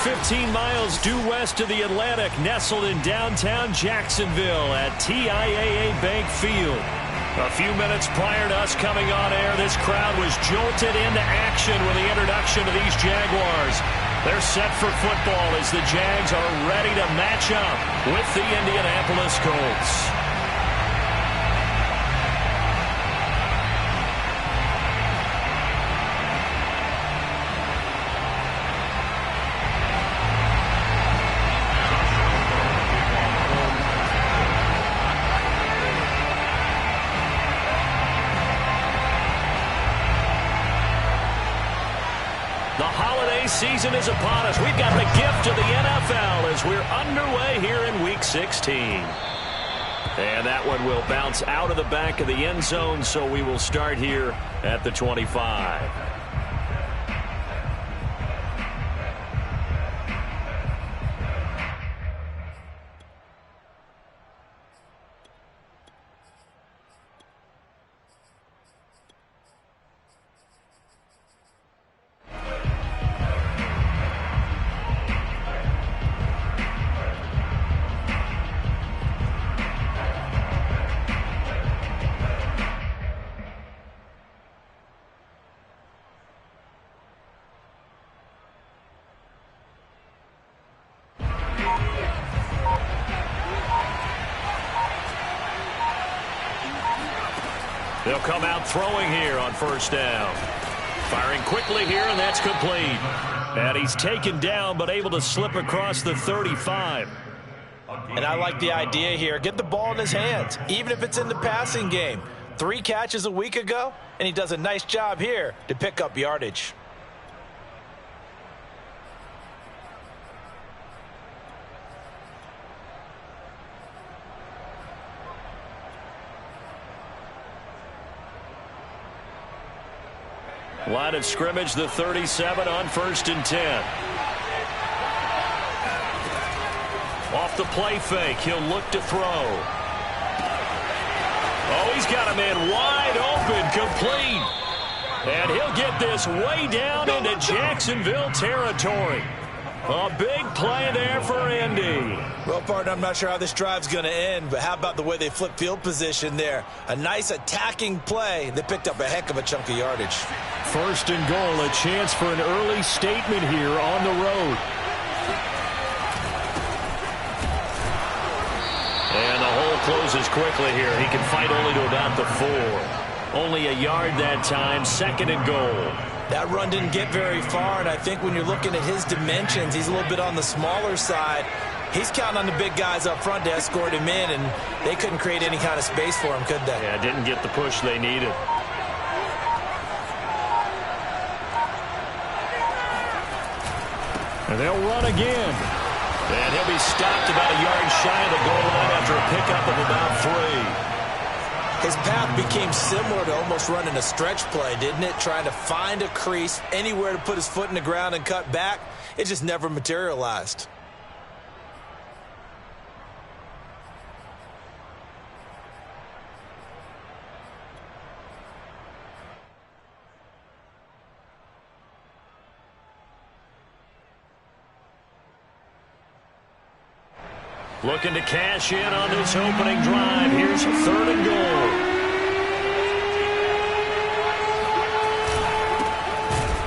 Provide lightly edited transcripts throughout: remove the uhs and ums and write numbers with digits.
15 miles due west of the Atlantic, nestled in downtown Jacksonville at TIAA Bank Field. A few minutes prior to us coming on air, this crowd was jolted into action with the introduction of these Jaguars. They're set for football as the Jags are ready to match up with the Indianapolis Colts. Season is upon us. We've got the gift of the NFL as we're underway here in Week 16. And that one will bounce out of the back of the end zone, so we will start here at the 25. They'll come out throwing here on first down. Firing quickly here, and that's complete. And he's taken down, but able to slip across the 35. And I like the idea here. Get the ball in his hands, even if it's in the passing game. 3 catches a week ago, and he does a nice job here to pick up yardage. Line of scrimmage, the 37 on 1st and 10. Off the play fake, he'll look to throw. Oh, he's got a man wide open, complete. And he'll get this way down into Jacksonville territory. A big play there for Andy. Well, partner, I'm not sure how this drive's going to end, but how about the way they flip field position there? A nice attacking play. They picked up a heck of a chunk of yardage. 1st and goal, a chance for an early statement here on the road. And the hole closes quickly here. He can fight only to about the 4. Only a yard that time, 2nd and goal. That run didn't get very far, and I think when you're looking at his dimensions, he's a little bit on the smaller side. He's counting on the big guys up front to escort him in, and they couldn't create any kind of space for him, could they? Yeah, didn't get the push they needed. And they'll run again. And he'll be stopped about a yard shy of the goal line after a pickup of about 3. His path became similar to almost running a stretch play, didn't it? Trying to find a crease, anywhere to put his foot in the ground and cut back. It just never materialized. Looking to cash in on this opening drive. Here's 3rd and goal.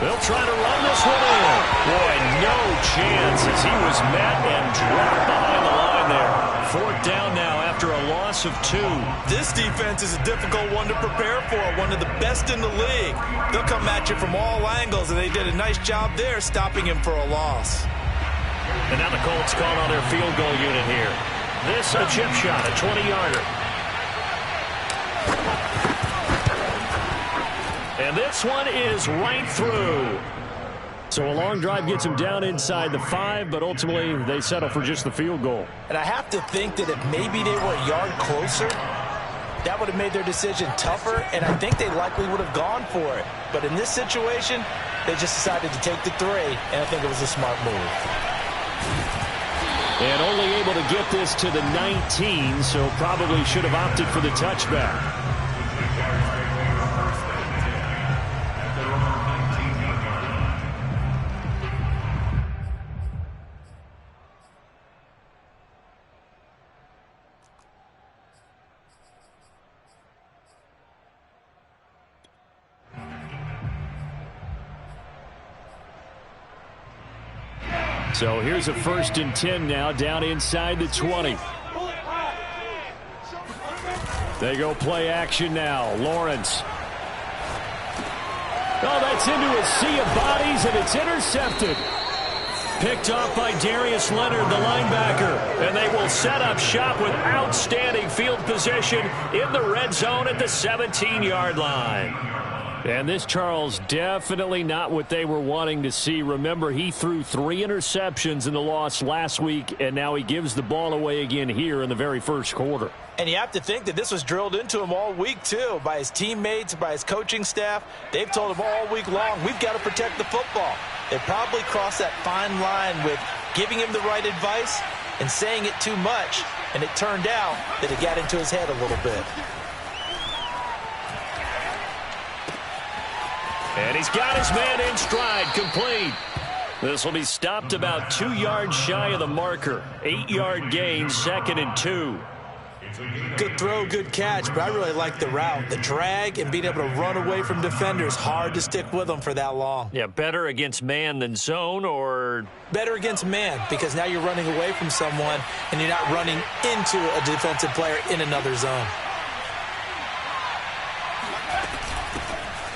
They'll try to run this one in. Boy, no chance as he was met and dropped behind the line there. 4th down now after a loss of 2. This defense is a difficult one to prepare for, one of the best in the league. They'll come at you from all angles, and they did a nice job there stopping him for a loss. And now the Colts called on their field goal unit here. This a chip shot, a 20-yarder. And this one is right through. So a long drive gets him down inside the 5, but ultimately they settle for just the field goal. And I have to think that if maybe they were a yard closer, that would have made their decision tougher, and I think they likely would have gone for it. But in this situation, they just decided to take the 3, and I think it was a smart move. And only able to get this to the 19, so probably should have opted for the touchback. So here's a 1st and 10 now, down inside the 20. They go play action now. Lawrence. Oh, that's into a sea of bodies, and it's intercepted. Picked off by Darius Leonard, the linebacker. And they will set up shop with outstanding field position in the red zone at the 17-yard line. And this, Charles, definitely not what they were wanting to see. Remember, he threw 3 interceptions in the loss last week, and now he gives the ball away again here in the very first quarter. And you have to think that this was drilled into him all week, too, by his teammates, by his coaching staff. They've told him all week long, we've got to protect the football. They probably crossed that fine line with giving him the right advice and saying it too much, and it turned out that it got into his head a little bit. And he's got his man in stride, complete. This will be stopped about 2 yards shy of the marker. 8-yard gain, 2nd and 2. Good throw, good catch, but I really like the route. The drag and being able to run away from defenders, hard to stick with them for that long. Yeah, better against man than zone, or? Better against man, because now you're running away from someone and you're not running into a defensive player in another zone.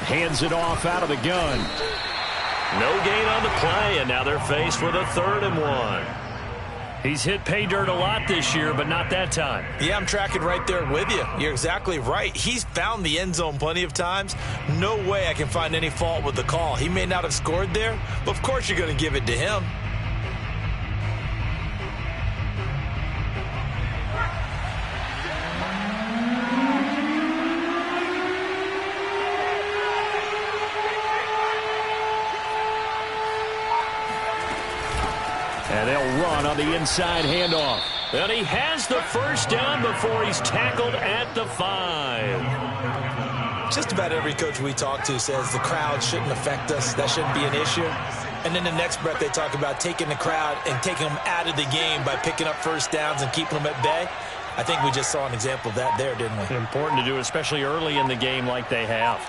Hands it off out of the gun. No gain on the play, and now they're faced with a 3rd and 1. He's hit pay dirt a lot this year, but not that time. Yeah, I'm tracking right there with you. You're exactly right. He's found the end zone plenty of times. No way I can find any fault with the call. He may not have scored there, but of course you're going to give it to him. And they'll run on the inside handoff. And he has the first down before he's tackled at the 5. Just about every coach we talk to says the crowd shouldn't affect us. That shouldn't be an issue. And then the next breath they talk about taking the crowd and taking them out of the game by picking up first downs and keeping them at bay. I think we just saw an example of that there, didn't we? Important to do, especially early in the game like they have.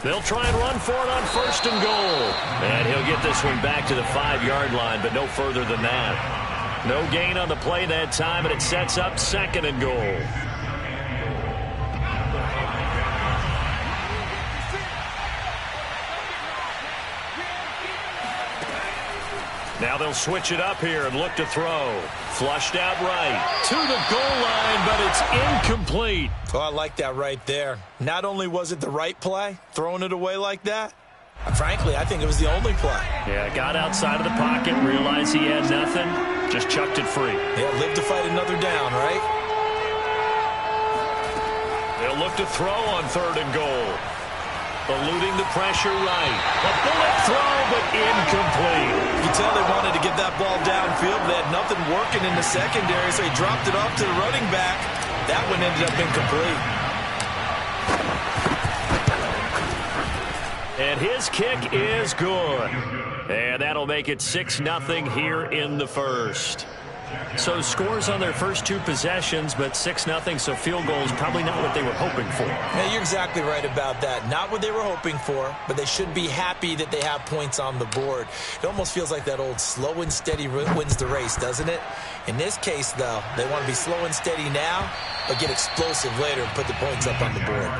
They'll try and run for it on 1st and goal. And he'll get this one back to the 5-yard line, but no further than that. No gain on the play that time, and it sets up 2nd and goal. Now they'll switch it up here and look to throw. Flushed out right. To the goal line, but it's incomplete. Oh, I like that right there. Not only was it the right play, throwing it away like that, frankly, I think it was the only play. Yeah, got outside of the pocket, realized he had nothing, just chucked it free. Yeah, live to fight another down, right? They'll look to throw on 3rd and goal. Eluding the pressure right. A bullet throw, but incomplete. You can tell they wanted to get that ball downfield. They had nothing working in the secondary, so he dropped it off to the running back. That one ended up incomplete. And his kick is good. And that'll make it 6-0 here in the first. So scores on their first 2 possessions, but 6-0, so field goal is probably not what they were hoping for. Yeah, you're exactly right about that. Not what they were hoping for, but they should be happy that they have points on the board. It almost feels like that old slow and steady wins the race, doesn't it? In this case, though, they want to be slow and steady now, but get explosive later and put the points up on the board.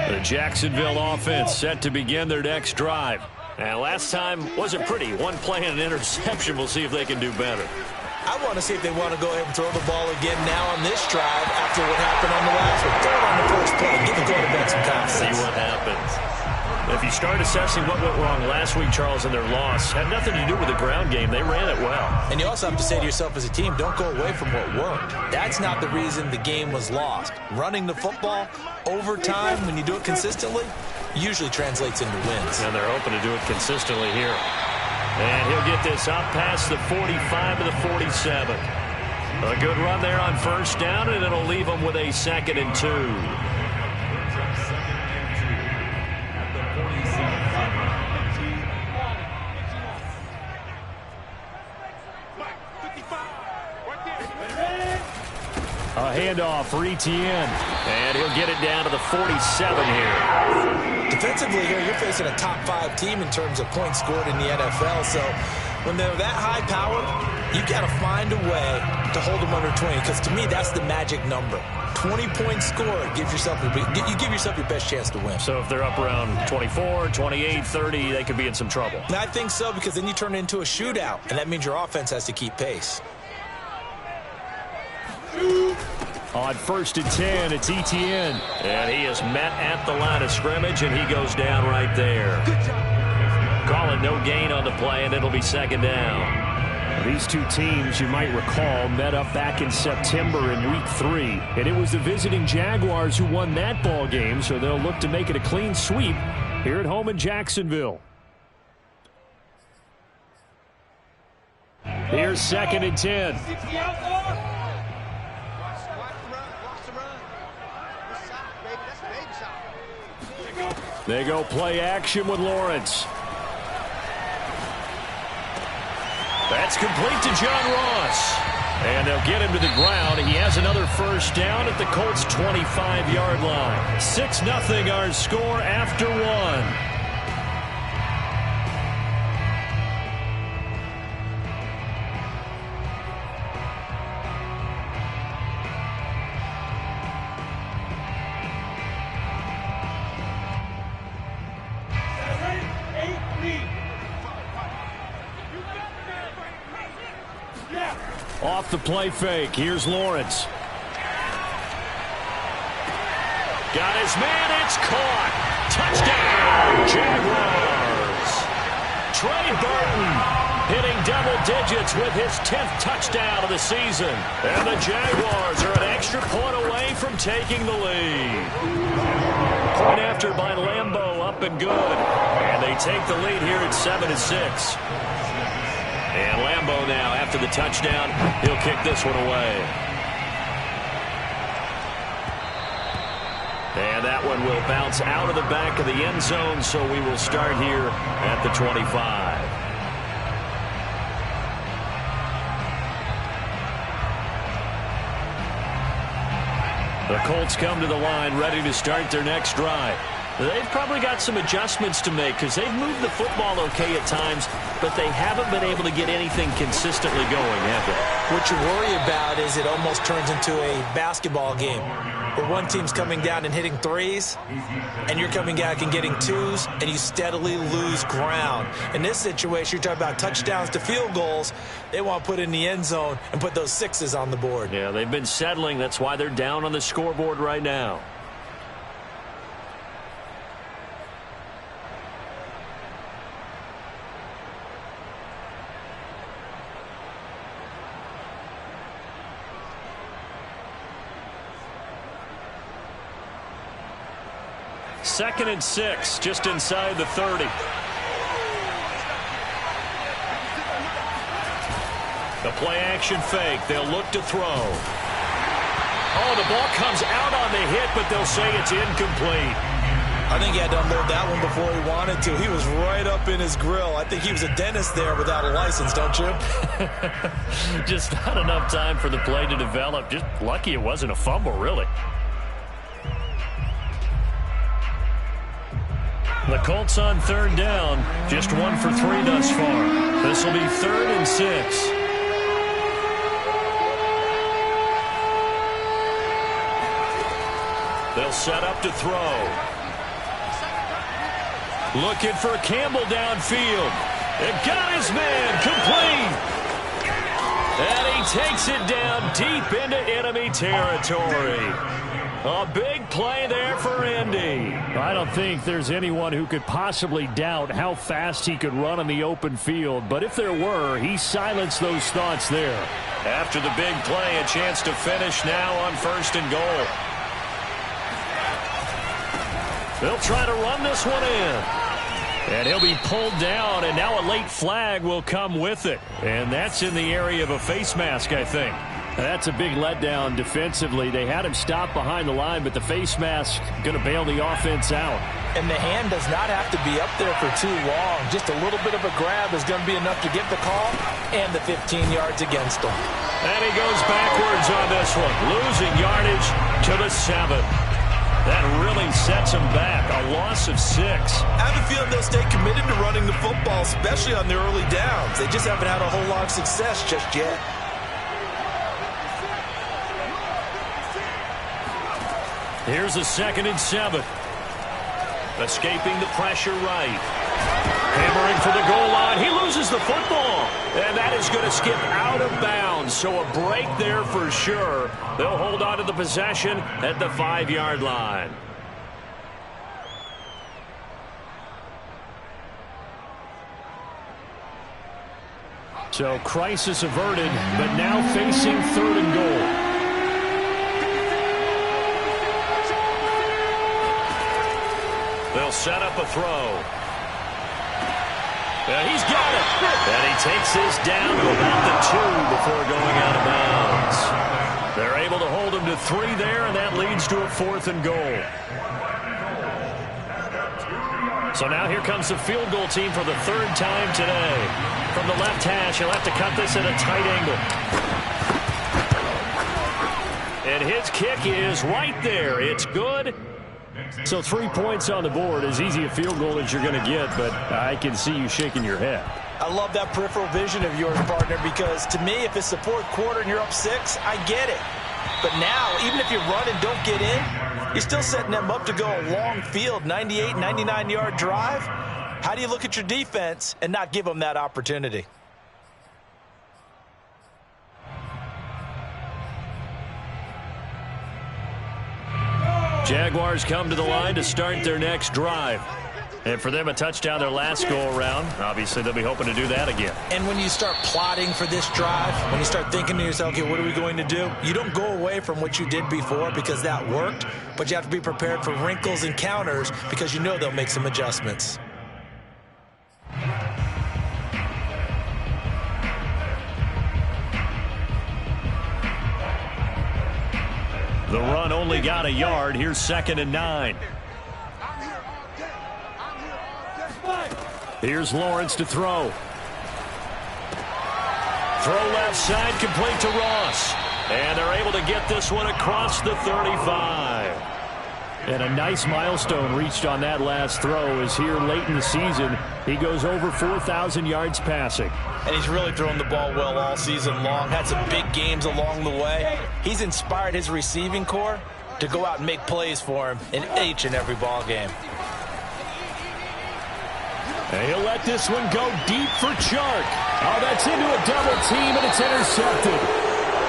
The Jacksonville offense set to begin their next drive. And last time wasn't pretty. 1 play and an interception. We'll see if they can do better. I want to see if they want to go ahead and throw the ball again now on this drive after what happened on the last one. Throw it on the first play. Give the quarterback some confidence. See what happens. If you start assessing what went wrong last week, Charles, in their loss, had nothing to do with the ground game. They ran it well. And you also have to say to yourself as a team, don't go away from what worked. That's not the reason the game was lost. Running the football over time, when you do it consistently, usually translates into wins. And they're hoping to do it consistently here. And he'll get this up past the 45 to the 47. A good run there on first down, and it'll leave them with a 2nd and 2. A handoff for Etienne. And he'll get it down to the 47 here. Defensively here, you're facing a top 5 team in terms of points scored in the NFL. So when they're that high powered, you got to find a way to hold them under 20. Because to me, that's the magic number. 20 points scored gives yourself you give yourself your best chance to win. So if they're up around 24, 28, 30, they could be in some trouble. And I think so, because then you turn it into a shootout, and that means your offense has to keep pace. On 1st and 10, it's Etienne. And he is met at the line of scrimmage, and he goes down right there. Calling no gain on the play, and it'll be 2nd down. These two teams, you might recall, met up back in September in Week 3. And it was the visiting Jaguars who won that ball game, so they'll look to make it a clean sweep here at home in Jacksonville. Here's 2nd and 10. They go play action with Lawrence. That's complete to John Ross. And they'll get him to the ground. He has another 1st down at the Colts' 25-yard line. 6-0 our score after 1. Off the play fake. Here's Lawrence. Got his man. It's caught. Touchdown, Jaguars. Trey Burton hitting double digits with his 10th touchdown of the season. And the Jaguars are an extra point away from taking the lead. Point after by Lambeau, up and good. And they take the lead here at 7-6. And Lambeau now, after the touchdown, he'll kick this one away. And that one will bounce out of the back of the end zone, so we will start here at the 25. The Colts come to the line ready to start their next drive. They've probably got some adjustments to make because they've moved the football okay at times, but they haven't been able to get anything consistently going, have they? What you worry about is it almost turns into a basketball game where one team's coming down and hitting threes, and you're coming back and getting twos, and you steadily lose ground. In this situation, you're talking about touchdowns to field goals. They want to put in the end zone and put those sixes on the board. Yeah, they've been settling. That's why they're down on the scoreboard right now. Second and 6, just inside the 30. The play action fake. They'll look to throw. Oh, the ball comes out on the hit, but they'll say it's incomplete. I think he had to unload that one before he wanted to. He was right up in his grill. I think he was a dentist there without a license, don't you? Just not enough time for the play to develop. Just lucky it wasn't a fumble, really. The Colts on 3rd down, just 1 for 3 thus far. This will be 3rd and 6. They'll set up to throw. Looking for Campbell downfield. It got his man complete. And he takes it down deep into enemy territory. A big play there for Indy. I don't think there's anyone who could possibly doubt how fast he could run on the open field. But if there were, he silenced those thoughts there. After the big play, a chance to finish now on 1st and goal. They'll try to run this one in. And he'll be pulled down, and now a late flag will come with it. And that's in the area of a face mask, I think. That's a big letdown defensively. They had him stop behind the line, but the face mask going to bail the offense out. And the hand does not have to be up there for too long. Just a little bit of a grab is going to be enough to get the call and the 15 yards against him. And he goes backwards on this one, losing yardage to the 7. That really sets him back, a loss of 6. I have a feeling they'll stay committed to running the football, especially on their early downs. They just haven't had a whole lot of success just yet. Here's a 2nd and 7. Escaping the pressure right. Hammering for the goal line. He loses the football. And that is going to skip out of bounds. So a break there for sure. They'll hold on to the possession at the 5-yard line. So crisis averted, but now facing 3rd and goal. They'll set up a throw. And he's got it. And he takes this down to about the 2 before going out of bounds. They're able to hold him to 3 there, and that leads to a 4th and goal. So now here comes the field goal team for the 3rd time today. From the left hash, he'll have to cut this at a tight angle. And his kick is right there. It's good. So 3 points on the board, as easy a field goal as you're going to get, but I can see you shaking your head. I love that peripheral vision of yours, partner, because to me, if it's the 4th quarter and you're up 6, I get it. But now, even if you run and don't get in, you're still setting them up to go a long field, 98, 99-yard drive. How do you look at your defense and not give them that opportunity? Jaguars come to the line to start their next drive. And for them, a touchdown their last go-around. Obviously, they'll be hoping to do that again. And when you start plotting for this drive, when you start thinking to yourself, okay, what are we going to do? You don't go away from what you did before because that worked, but you have to be prepared for wrinkles and counters because you know they'll make some adjustments. The run only got a yard. Here's 2nd and 9. Here's Lawrence to throw. Throw left side, complete to Ross. And they're able to get this one across the 35. And a nice milestone reached on that last throw as here late in the season, he goes over 4,000 yards passing. And he's really thrown the ball well all season long. Had some big games along the way. He's inspired his receiving corps to go out and make plays for him in each and every ball game. And he'll let this one go deep for Chark. Oh, that's into a double team, and it's intercepted.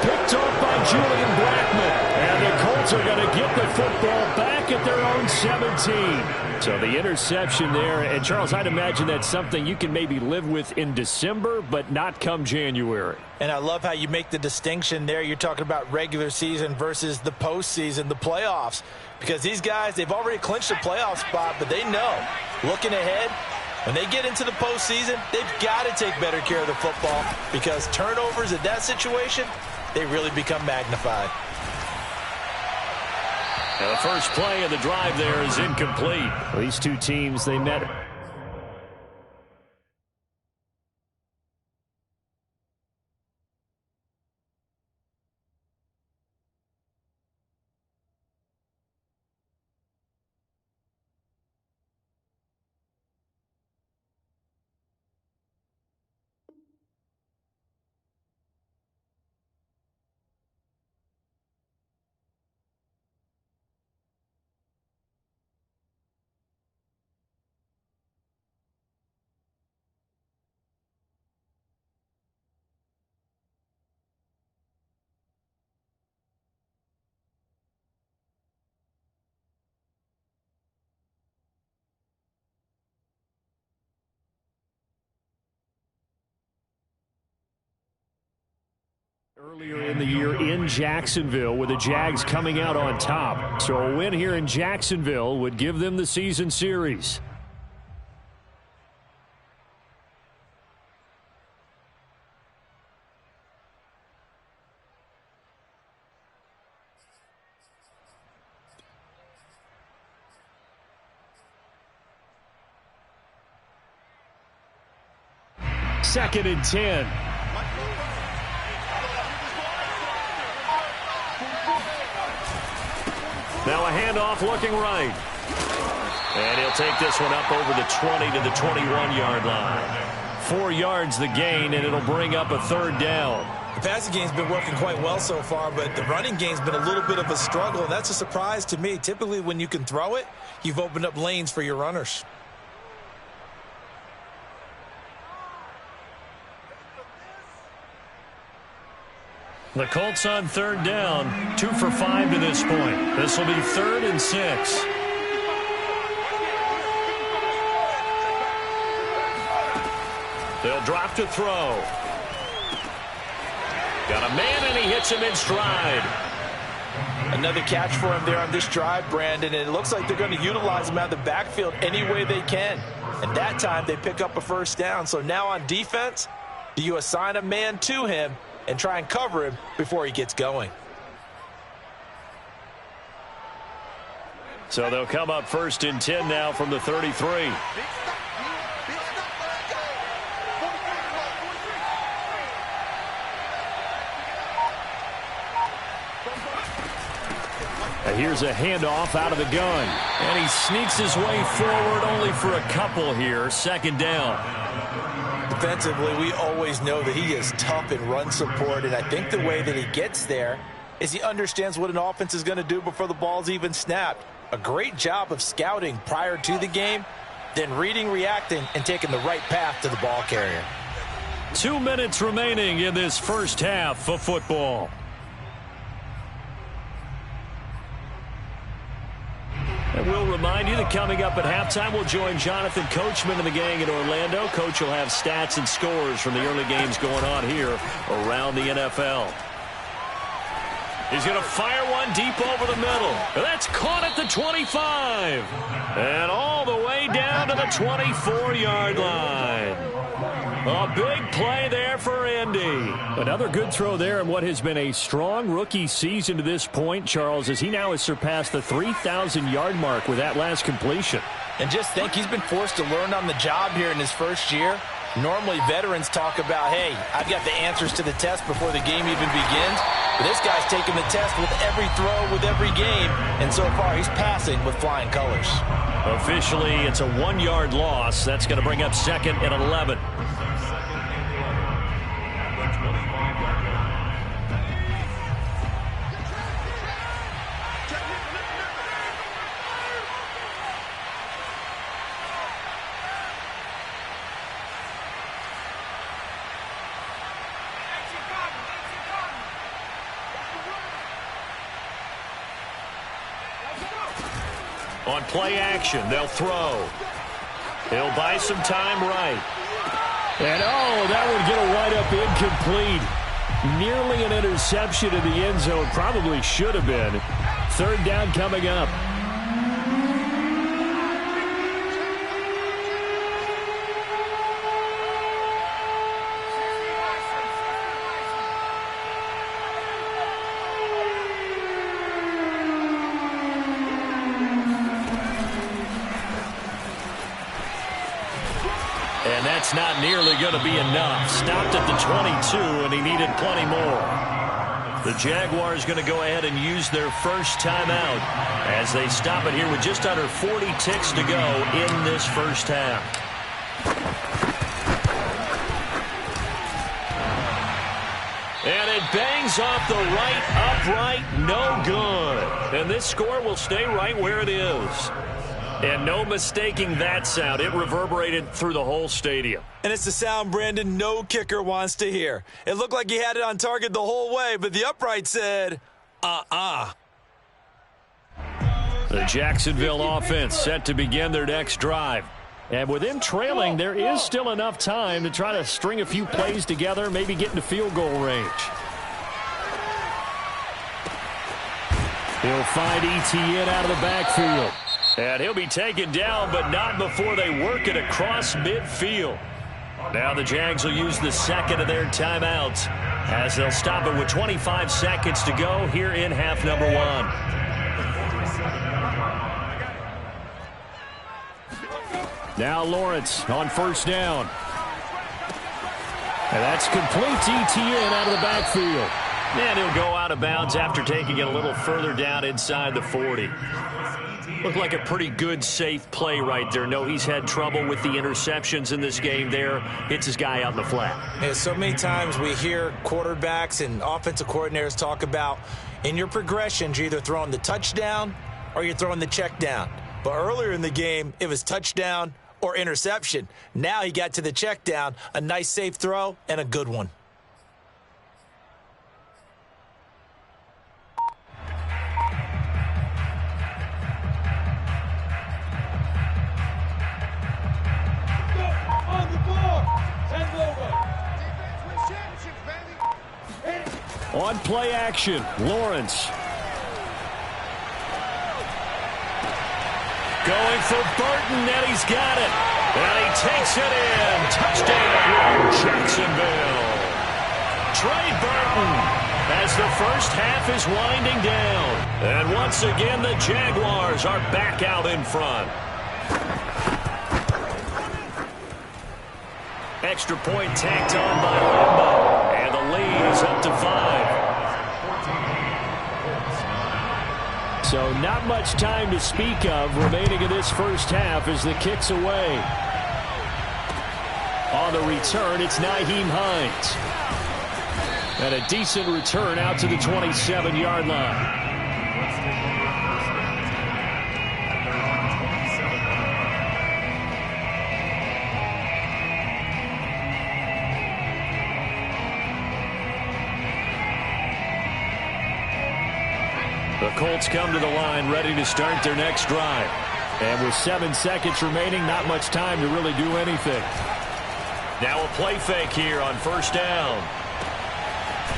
Picked off by Julian Blackmon. And the Colts are going to get the football back at their own 17. So the interception there. And, Charles, I'd imagine that's something you can maybe live with in December, but not come January. And I love how you make the distinction there. You're talking about regular season versus the postseason, the playoffs. Because these guys, they've already clinched a playoff spot, but they know, looking ahead, when they get into the postseason, they've got to take better care of the football because turnovers in that situation, they really become magnified. Now the first play of the drive there is incomplete. These two teams, they met. Earlier in the year in Jacksonville with the Jags coming out on top. So a win here in Jacksonville would give them the season series. 2nd and 10. Now a handoff looking right. And he'll take this one up over the 20 to the 21-yard line. 4 yards the gain, and it'll bring up a 3rd down. The passing game's been working quite well so far, but the running game's been a little bit of a struggle, and that's a surprise to me. Typically, when you can throw it, you've opened up lanes for your runners. The Colts on 3rd down, 2 for 5 to this point. This will be 3rd and 6. They'll drop to throw. Got a man, and he hits him in stride. Another catch for him there on this drive, Brandon, and it looks like they're going to utilize him out of the backfield any way they can. And that time, they pick up a 1st down. So now on defense, do you assign a man to him and try and cover him before he gets going? So they'll come up 1st and 10 now from the 33. Here's a handoff out of the gun. And he sneaks his way forward only for a couple here. 2nd down. Defensively, we always know that he is tough in run support, and I think the way that he gets there is he understands what an offense is going to do before the ball's even snapped. A great job of scouting prior to the game, then reading, reacting, and taking the right path to the ball carrier. 2 minutes remaining in this first half of football. And we'll remind you that coming up at halftime, we'll join Jonathan Coachman and the gang in Orlando. Coach will have stats and scores from the early games going on here around the NFL. He's going to fire one deep over the middle. That's caught at the 25. And all the way down to the 24-yard line. A big play there for Indy. Another good throw there in what has been a strong rookie season to this point, Charles, as he now has surpassed the 3,000-yard mark with that last completion. And just think, he's been forced to learn on the job here in his first year. Normally, veterans talk about, hey, I've got the answers to the test before the game even begins. But this guy's taking the test with every throw, with every game. And so far, he's passing with flying colors. Officially, it's a 1-yard loss. That's going to bring up 2nd and 11. On play action, they'll throw. He'll buy some time right. And, oh, that would get a wide-up incomplete. Nearly an interception in the end zone. Probably should have been. 3rd down coming up. And that's not nearly going to be enough. Stopped at the 22, and he needed plenty more. The Jaguars going to go ahead and use their first timeout as they stop it here with just under 40 ticks to go in this first half. And it bangs off the right upright, no good. And this score will stay right where it is. And no mistaking that sound. It reverberated through the whole stadium. And it's the sound, Brandon, no kicker wants to hear. It looked like he had it on target the whole way, but the upright said, The Jacksonville offense set to begin their next drive. And with them trailing, there is still enough time to try to string a few plays together, maybe get into field goal range. He'll find Etienne out of the backfield. And he'll be taken down, but not before they work it across midfield. Now the Jags will use the 2nd of their timeouts as they'll stop it with 25 seconds to go here in half number 1. Now Lawrence on 1st down. And that's complete to Etienne out of the backfield. And he'll go out of bounds after taking it a little further down inside the 40. Looked like a pretty good, safe play right there. No, he's had trouble with the interceptions in this game there. Hits his guy out in the flat. Yeah, so many times we hear quarterbacks and offensive coordinators talk about in your progressions, you're either throwing the touchdown or you're throwing the check down. But earlier in the game, it was touchdown or interception. Now he got to the check down, a nice safe throw, and a good one. On play action, Lawrence. Going for Burton, and he's got it. And he takes it in. Touchdown, Jacksonville. Trey Burton as the first half is winding down. And once again, the Jaguars are back out in front. Extra point tacked on by Lambo. And the lead is up to 5. So not much time to speak of remaining in this first half as the kick's away. On the return, it's Nyheim Hines. And a decent return out to the 27-yard line. The Colts come to the line ready to start their next drive. And with 7 seconds remaining, not much time to really do anything. Now a play fake here on first down.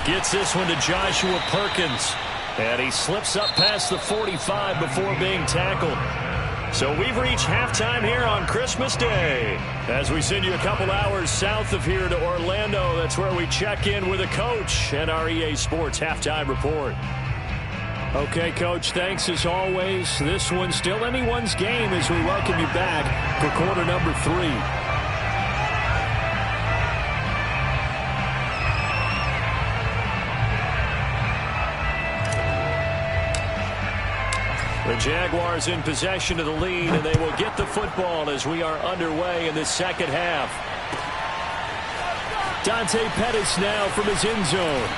Gets this one to Joshua Perkins. And he slips up past the 45 before being tackled. So we've reached halftime here on Christmas Day. As we send you a couple hours south of here to Orlando, that's where we check in with a coach and our EA Sports halftime report. Okay, Coach, thanks as always. This one's still anyone's game as we welcome you back for quarter number 3. The Jaguars in possession of the lead, and they will get the football as we are underway in the second half. Dante Pettis now from his end zone.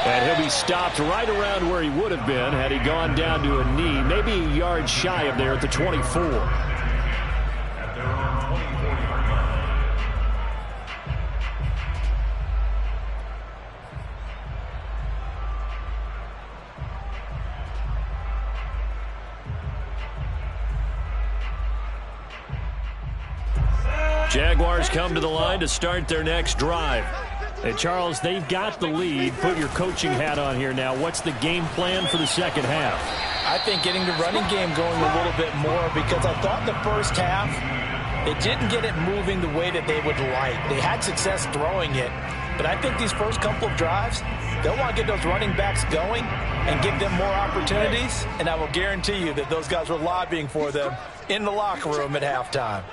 And he'll be stopped right around where he would have been had he gone down to a knee, maybe a yard shy of there at the 24. Jaguars come to the line to start their next drive. Hey, Charles, they've got the lead. Put your coaching hat on here now. What's the game plan for the second half? I think getting the running game going a little bit more because I thought the first half, they didn't get it moving the way that they would like. They had success throwing it, but I think these first couple of drives, they'll want to get those running backs going and give them more opportunities, and I will guarantee you that those guys were lobbying for them in the locker room at halftime.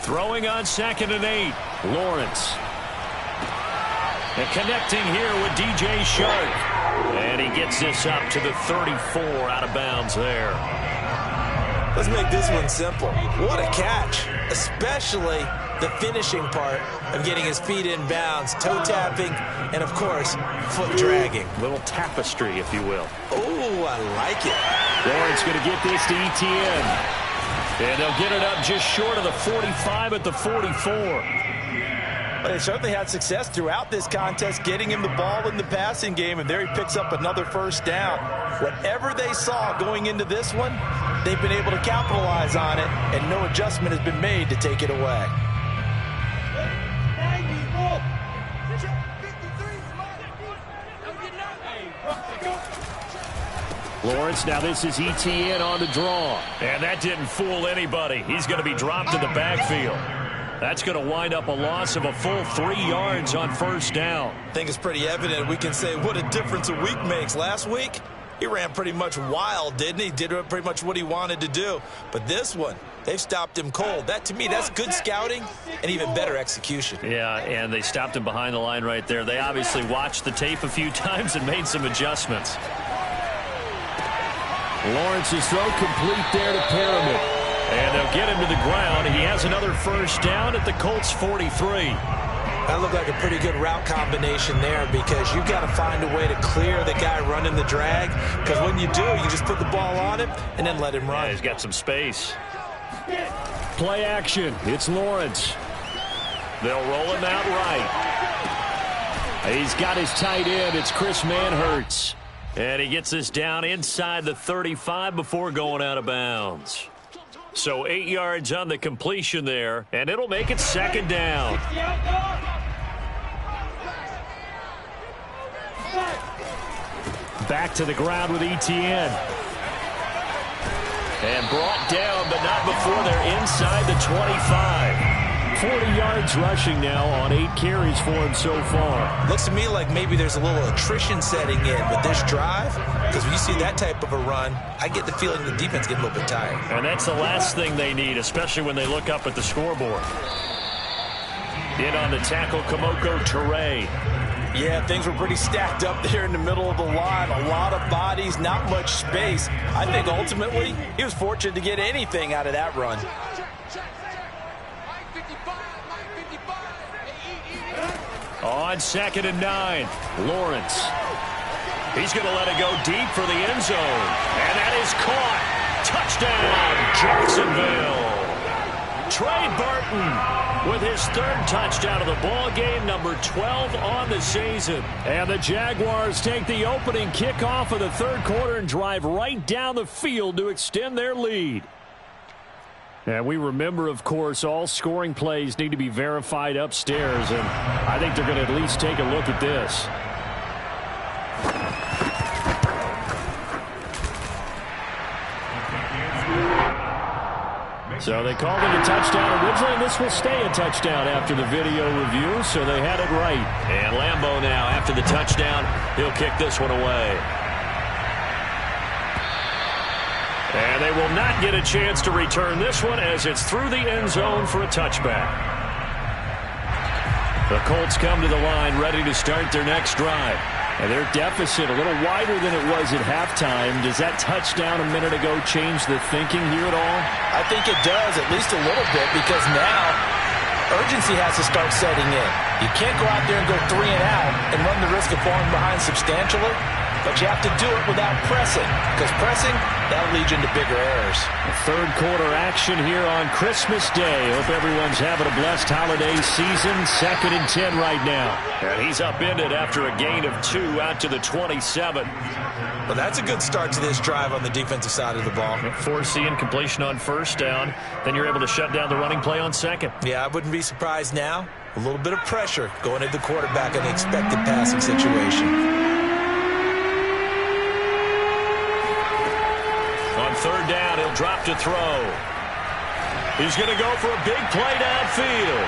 Throwing on 2nd and 8. Lawrence. And connecting here with DJ Shark. And he gets this up to the 34 out of bounds there. Let's make this one simple. What a catch, especially the finishing part of getting his feet in bounds, toe tapping, and of course, foot dragging. Little tapestry, if you will. Oh, I like it. Lawrence going to get this to Etienne. And they'll get it up just short of the 45 at the 44. But they certainly had success throughout this contest, getting him the ball in the passing game, and there he picks up another first down. Whatever they saw going into this one, they've been able to capitalize on it, and no adjustment has been made to take it away. Lawrence, now this is Etienne on the draw. And that didn't fool anybody. He's going to be dropped in the backfield. That's going to wind up a loss of a full 3 yards on first down. I think it's pretty evident. We can say what a difference a week makes. Last week, he ran pretty much wild, didn't he? Did pretty much what he wanted to do. But this one, They've stopped him cold. That, to me, that's good scouting and even better execution. Yeah, and they stopped him behind the line right there. They obviously watched the tape a few times and made some adjustments. Lawrence's throw complete there to Pyramid. And they'll get him to the ground. He has another first down at the Colts 43. That looked like a pretty good route combination there because you've got to find a way to clear the guy running the drag, because when you do, you just put the ball on him and then let him run. Yeah, he's got some space. Play action. It's Lawrence. They'll roll him out right. He's got his tight end. It's Chris Manhertz. And he gets this down inside the 35 before going out of bounds. So 8 yards on the completion there, and it'll make it second down. Back to the ground with Etienne. And brought down, but not before they're inside the 25. 40 yards rushing now on 8 carries for him so far. Looks to me like maybe there's a little attrition setting in with this drive, because when you see that type of a run, I get the feeling the defense getting a little bit tired. And that's the last thing they need, especially when they look up at the scoreboard. In on the tackle, Kamoko Toure. Yeah, things were pretty stacked up there in the middle of the line. A lot of bodies, not much space. I think ultimately he was fortunate to get anything out of that run. On 2nd and 9, Lawrence. He's going to let it go deep for the end zone. And that is caught. Touchdown, Jacksonville. Trey Burton with his 3rd touchdown of the ball game, number 12 on the season. And the Jaguars take the opening kickoff of the 3rd quarter and drive right down the field to extend their lead. And we remember, of course, all scoring plays need to be verified upstairs, and I think they're going to at least take a look at this. So they called it a touchdown originally, and this will stay a touchdown after the video review, so they had it right. And Lambeau now, after the touchdown, he'll kick this one away. And they will not get a chance to return this one as it's through the end zone for a touchback. The Colts come to the line ready to start their next drive. And their deficit a little wider than it was at halftime. Does that touchdown a minute ago change the thinking here at all? I think it does, at least a little bit, because now urgency has to start setting in. You can't go out there and go 3 and out and run the risk of falling behind substantially, but you have to do it without pressing, because pressing, that'll lead you into bigger errors. Third quarter action here on Christmas Day. Hope everyone's having a blessed holiday season. 2nd and 10 right now. And he's upended after a gain of 2 out to the 27. Well, that's a good start to this drive on the defensive side of the ball. Forcing completion on 1st down. Then you're able to shut down the running play on 2nd. Yeah, I wouldn't be surprised now. A little bit of pressure going at the quarterback in the expected passing situation. On 3rd down, he'll drop to throw. He's going to go for a big play downfield.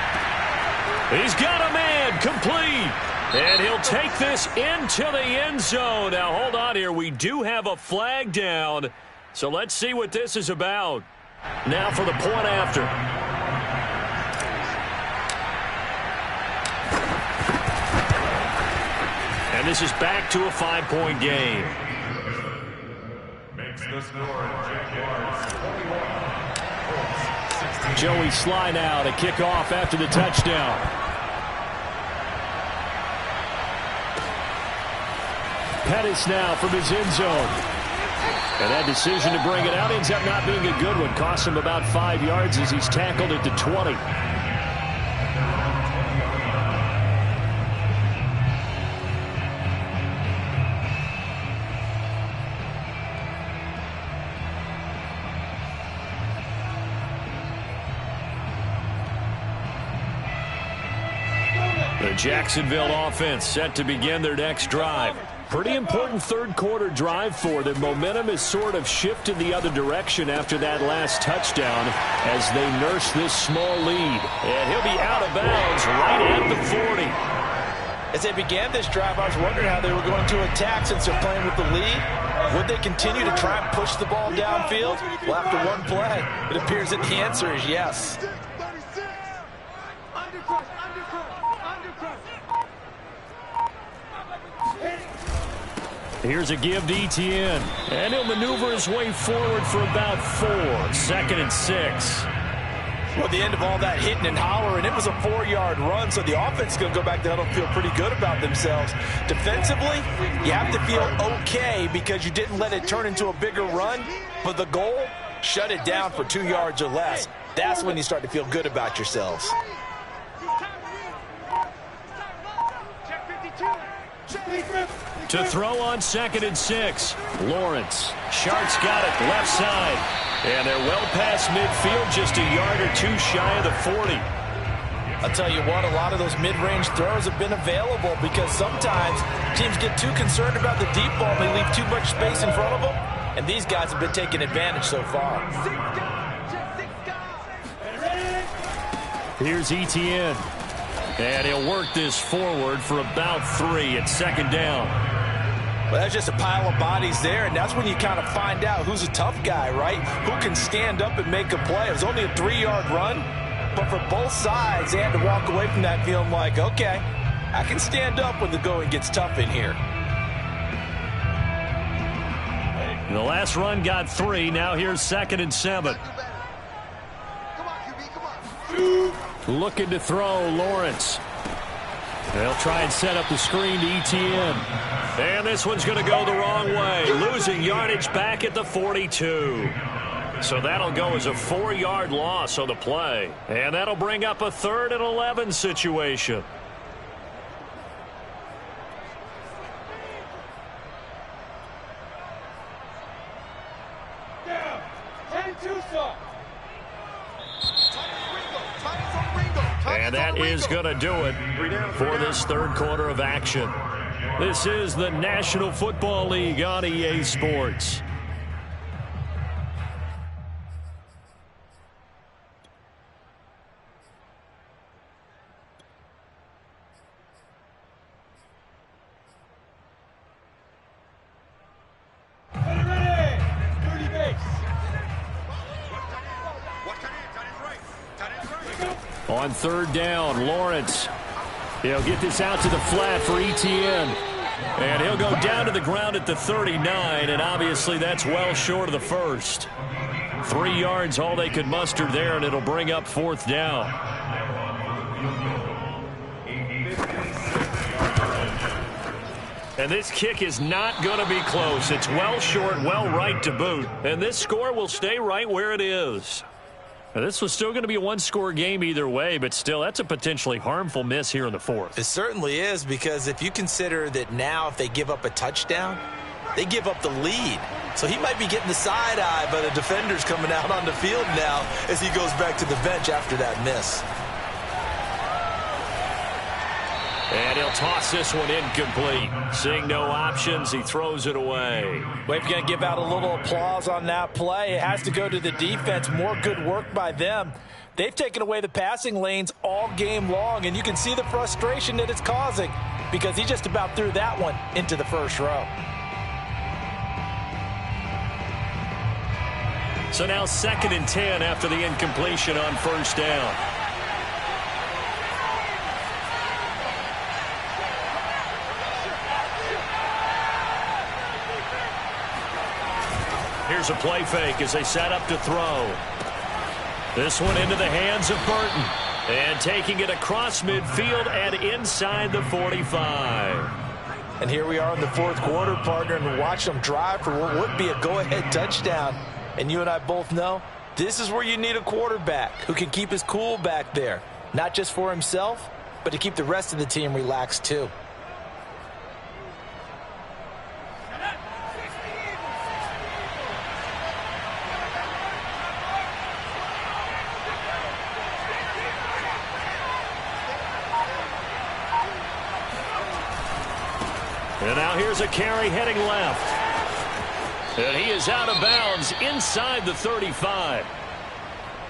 He's got a man, complete. And he'll take this into the end zone. Now, hold on here. We do have a flag down. So let's see what this is about. Now for the point after. And this is back to a 5-point game. Joey Sly now to kick off after the touchdown. Pettis now from his end zone. And that decision to bring it out ends up not being a good one. Costs him about 5 yards as he's tackled at the 20. The Jacksonville offense set to begin their next drive. Pretty important 3rd quarter drive for them. Momentum has sort of shifted the other direction after that last touchdown as they nurse this small lead. And he'll be out of bounds right at the 40. As they began this drive, I was wondering how they were going to attack since they're playing with the lead. Would they continue to try and push the ball downfield? Well, after one play, it appears that the answer is yes. Here's a give to Etienne, and he'll maneuver his way forward for about 4. 2nd and 6. Well, at the end of all that hitting and hollering, it was a 4-yard run, so the offense is going to go back to huddle and feel pretty good about themselves. Defensively, you have to feel okay because you didn't let it turn into a bigger run, but the goal, shut it down for 2 yards or less. That's when you start to feel good about yourselves. To throw on 2nd and 6. Lawrence. Sharp's got it left side. And they're well past midfield, just a yard or 2 shy of the 40. I'll tell you what, a lot of those mid-range throws have been available because sometimes teams get too concerned about the deep ball and they leave too much space in front of them. And these guys have been taking advantage so far. Here's Etienne. And he'll work this forward for about 3 at 2nd down. Well, that's just a pile of bodies there, and that's when you kind of find out who's a tough guy, right? Who can stand up and make a play. It was only a 3-yard run, but for both sides, they had to walk away from that feeling like, okay, I can stand up when the going gets tough in here. The last run got 3. Now here's 2nd and 7. Looking to throw, Lawrence. They'll try and set up the screen to Etienne. And this one's going to go the wrong way. Losing yardage back at the 42. So that'll go as a 4-yard loss on the play. And that'll bring up a 3rd and 11 situation. And that is going to do it for this 3rd quarter of action. This is the National Football League on EA Sports. On 3rd down, Lawrence. He'll get this out to the flat for Etienne. And he'll go down to the ground at the 39, and obviously that's well short of the first. 3 yards all they could muster there, and it'll bring up 4th down. And this kick is not going to be close. It's well short, well right to boot. And this score will stay right where it is. Now, this was still going to be a 1-score game either way, but still, that's a potentially harmful miss here in the 4th. It certainly is, because if you consider that now if they give up a touchdown, they give up the lead. So he might be getting the side eye by the defenders coming out on the field now as he goes back to the bench after that miss. And he'll toss this one incomplete. Seeing no options, he throws it away. Well, if you're going to give out a little applause on that play, it has to go to the defense. More good work by them. They've taken away the passing lanes all game long, and you can see the frustration that it's causing because he just about threw that one into the first row. So now 2nd and 10 after the incompletion on 1st down. Here's a play fake as they set up to throw. This one into the hands of Burton. And taking it across midfield and inside the 45. And here we are in the 4th quarter, partner, and watch them drive for what would be a go-ahead touchdown. And you and I both know this is where you need a quarterback who can keep his cool back there. Not just for himself, but to keep the rest of the team relaxed too. And now here's a carry heading left. And he is out of bounds inside the 35.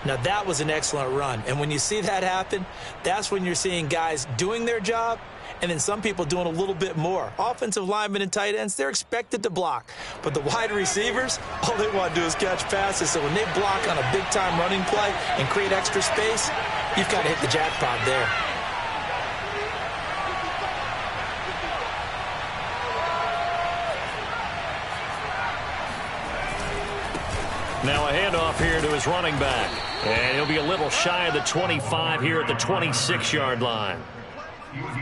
Now, that was an excellent run. And when you see that happen, that's when you're seeing guys doing their job and then some people doing a little bit more. Offensive linemen and tight ends, they're expected to block. But the wide receivers, all they want to do is catch passes. So when they block on a big-time running play and create extra space, you've got to hit the jackpot there. Now a handoff here to his running back. And he'll be a little shy of the 25 here at the 26-yard line.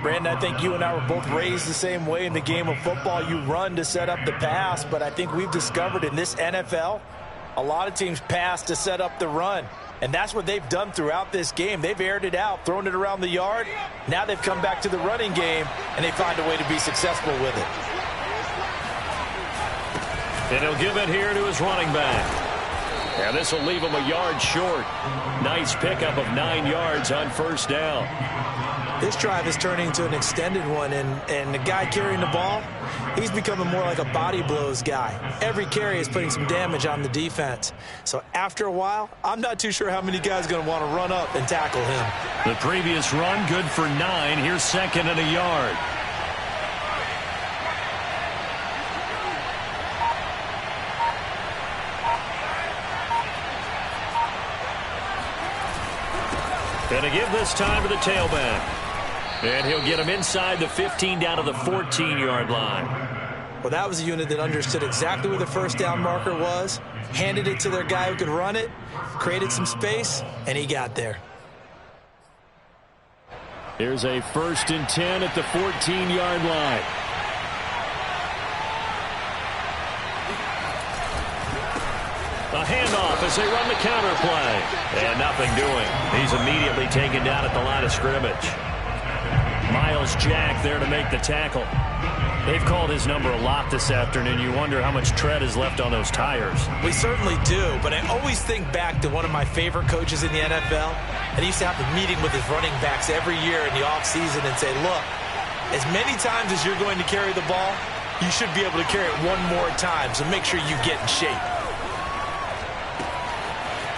Brandon, I think you and I were both raised the same way in the game of football. You run to set up the pass, but I think we've discovered in this NFL, a lot of teams pass to set up the run. And that's what they've done throughout this game. They've aired it out, thrown it around the yard. Now they've come back to the running game, and they find a way to be successful with it. And he'll give it here to his running back. And this will leave him a yard short. Nice pickup of 9 yards on first down. This drive is turning into an extended one, and the guy carrying the ball, he's becoming more like a body blows guy. Every carry is putting some damage on the defense. So after a while, I'm not too sure how many guys are going to want to run up and tackle him. The previous run, good for 9. Here's second and a yard. And to give this time to the tailback. And he'll get him inside the 15 down to the 14-yard line. Well, that was a unit that understood exactly where the first down marker was, handed it to their guy who could run it, created some space, and he got there. Here's a 1st and 10 at the 14-yard line. A handoff as they run the counter play. And nothing doing. He's immediately taken down at the line of scrimmage. Miles Jack there to make the tackle. They've called his number a lot this afternoon. You wonder how much tread is left on those tires. We certainly do, but I always think back to one of my favorite coaches in the NFL, and he used to have a meeting with his running backs every year in the offseason and say, look, as many times as you're going to carry the ball, you should be able to carry it one more time, so make sure you get in shape.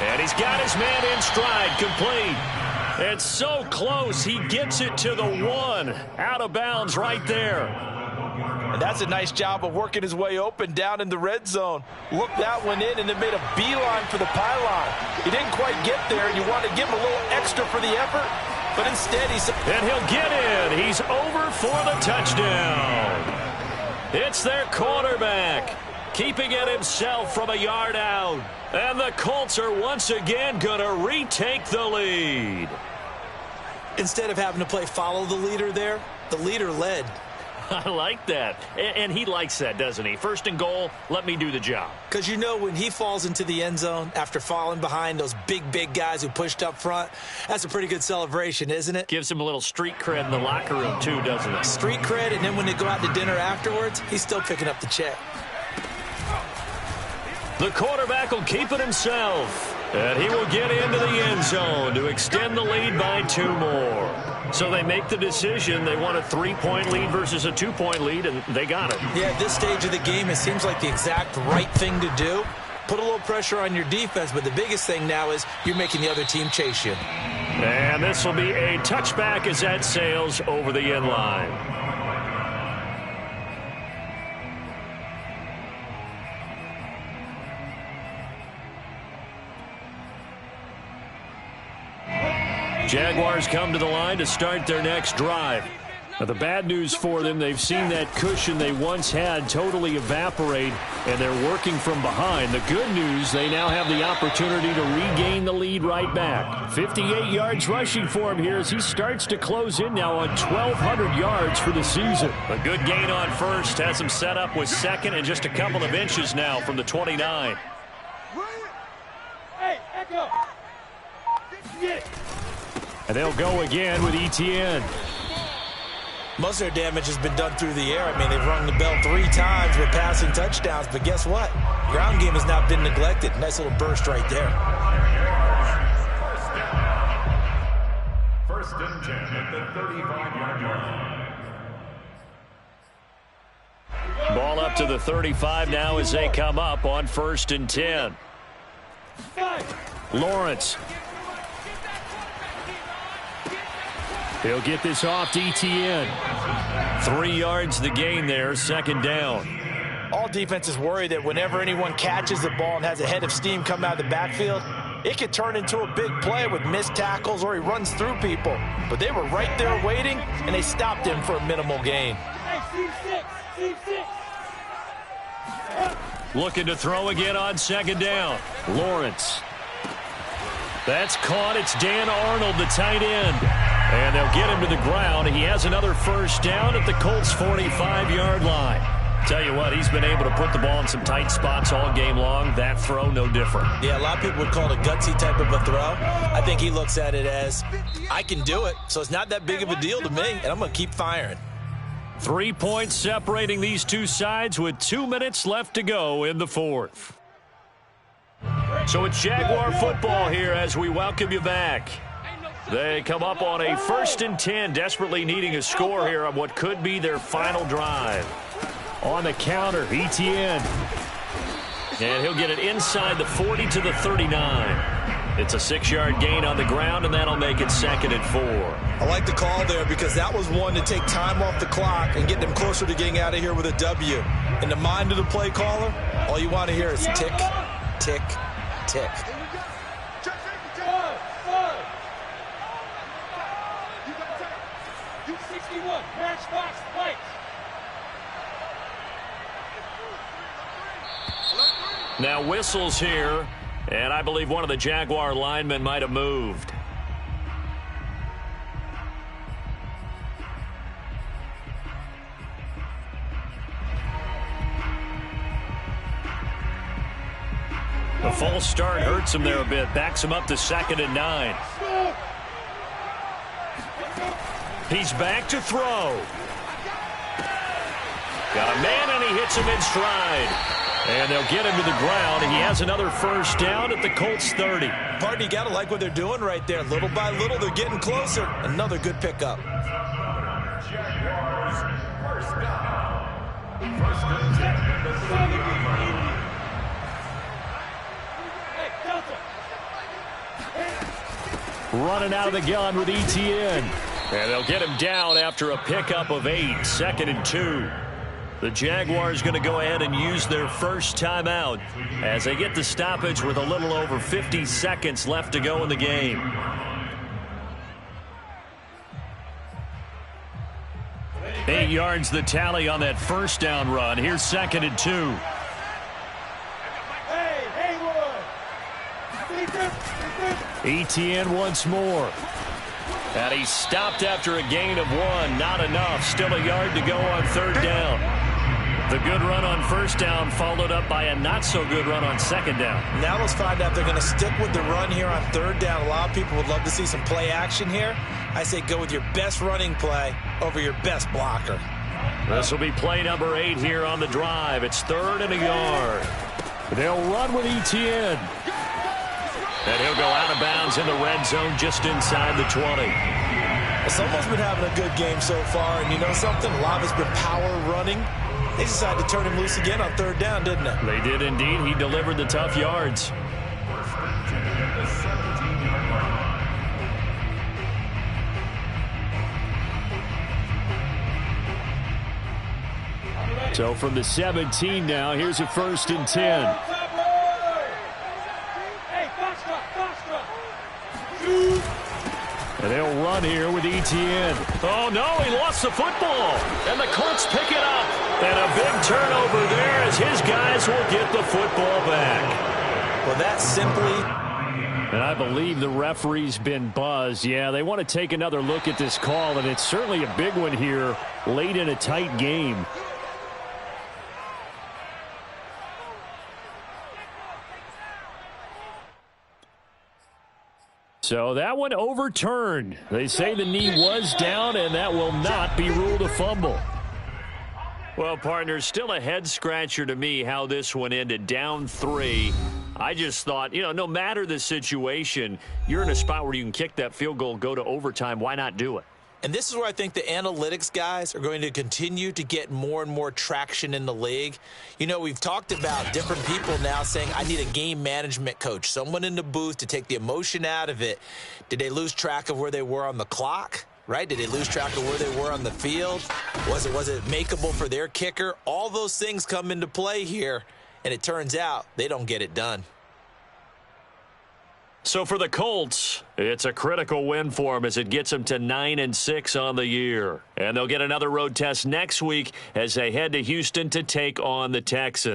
And he's got his man in stride, complete. It's so close, he gets it to the 1. Out of bounds right there. And that's a nice job of working his way open down in the red zone. Looked that one in and then made a beeline for the pylon. He didn't quite get there, and you want to give him a little extra for the effort, but instead he's... And he'll get in. He's over for the touchdown. It's their quarterback, keeping it himself from a yard out. And the Colts are once again going to retake the lead. Instead of having to play follow the leader there, the leader led. I like that. And he likes that, doesn't he? 1st and goal, let me do the job. Because you know when he falls into the end zone after falling behind those big guys who pushed up front, that's a pretty good celebration, isn't it? Gives him a little street cred in the locker room too, doesn't it? Street cred, and then when they go out to dinner afterwards, he's still picking up the check. The quarterback will keep it himself. And he will get into the end zone to extend the lead by 2 more. So they make the decision. They want a 3-point lead versus a 2-point lead, and they got it. Yeah, at this stage of the game, it seems like the exact right thing to do. Put a little pressure on your defense, but the biggest thing now is you're making the other team chase you. And this will be a touchback as that sails over the end line. Jaguars come to the line to start their next drive. Now, the bad news for them, they've seen that cushion they once had totally evaporate, and they're working from behind. The good news, they now have the opportunity to regain the lead right back. 58 yards rushing for him here as he starts to close in now on 1,200 yards for the season. A good gain on first, has him set up with second and just a couple of inches now from the 29. Hey, Echo! And they'll go again with Etienne. Most of their damage has been done through the air. I mean, they've rung the bell 3 times with passing touchdowns, but guess what? Ground game has not been neglected. Nice little burst right there. First and 10 at the 35-yard line. Ball up to the 35 now as they come up on 1st and 10. Lawrence. He'll get this off to Etienne. 3 yards the gain there, second down. All defenses worry that whenever anyone catches the ball and has a head of steam come out of the backfield, it could turn into a big play with missed tackles or he runs through people. But they were right there waiting, and they stopped him for a minimal gain. Looking to throw again on second down. Lawrence. That's caught. It's Dan Arnold, the tight end. And they'll get him to the ground. He has another first down at the Colts' 45-yard line. Tell you what, he's been able to put the ball in some tight spots all game long. That throw, no different. Yeah, a lot of people would call it a gutsy type of a throw. I think he looks at it as, I can do it, so it's not that big of a deal to me, and I'm going to keep firing. 3 points separating these two sides with 2 minutes left to go in the fourth. So it's Jaguar football here as we welcome you back. They come up on a 1st and 10, desperately needing a score here on what could be their final drive. On the counter, Etienne. And he'll get it inside the 40 to the 39. It's a 6-yard gain on the ground, and that'll make it 2nd and 4. I like the call there because that was one to take time off the clock and get them closer to getting out of here with a W. In the mind of the play caller, all you want to hear is tick, tick, tick. Now whistles here, and I believe one of the Jaguar linemen might have moved. The false start hurts him there a bit, backs him up to 2nd and 9. He's back to throw. Got a man, and he hits him in stride. And they'll get him to the ground. He has another first down at the Colts 30. Pardon, you got to like what they're doing right there. Little by little, they're getting closer. Another good pickup. Jaguars, first down. First and 10 at the 30-yard line. Running out of the gun with Etienne. And they'll get him down after a pickup of 8. 2nd and 2. The Jaguars going to go ahead and use their first timeout as they get the stoppage with a little over 50 seconds left to go in the game. Eight yards the tally on that first down run. Here's 2nd and 2. Etienne once more. And he's stopped after a gain of 1. Not enough. Still a yard to go on 3rd down. The good run on first down followed up by a not-so-good run on 2nd down. Now let's find out if they're going to stick with the run here on 3rd down. A lot of people would love to see some play action here. I say go with your best running play over your best blocker. This will be play number 8 here on the drive. It's 3rd and a yard. They'll run with Etienne. And he'll go out of bounds in the red zone just inside the 20. Someone's been having a good game so far, and you know something? A lot of it's been power running. They decided to turn him loose again on 3rd down, didn't they? They did indeed. He delivered the tough yards. So from the 17 now, here's a 1st and 10. And they'll run here with Etienne. Oh, no, he lost the football. And the Colts pick it up. And a big turnover there as his guys will get the football back. Well, that's simply... And I believe the referee's been buzzed. Yeah, they want to take another look at this call, and it's certainly a big one here late in a tight game. So that one overturned. They say the knee was down, and that will not be ruled a fumble. Well, partners, still a head-scratcher to me how this one ended, down 3. I just thought, you know, no matter the situation, you're in a spot where you can kick that field goal, go to overtime. Why not do it? And this is where I think the analytics guys are going to continue to get more and more traction in the league. You know, we've talked about different people now saying, I need a game management coach, someone in the booth to take the emotion out of it. Did they lose track of where they were on the clock? Right? Did they lose track of where they were on the field? Was it makeable for their kicker? All those things come into play here, and it turns out they don't get it done. So for the Colts, it's a critical win for them as it gets them to 9-6 on the year. And they'll get another road test next week as they head to Houston to take on the Texans.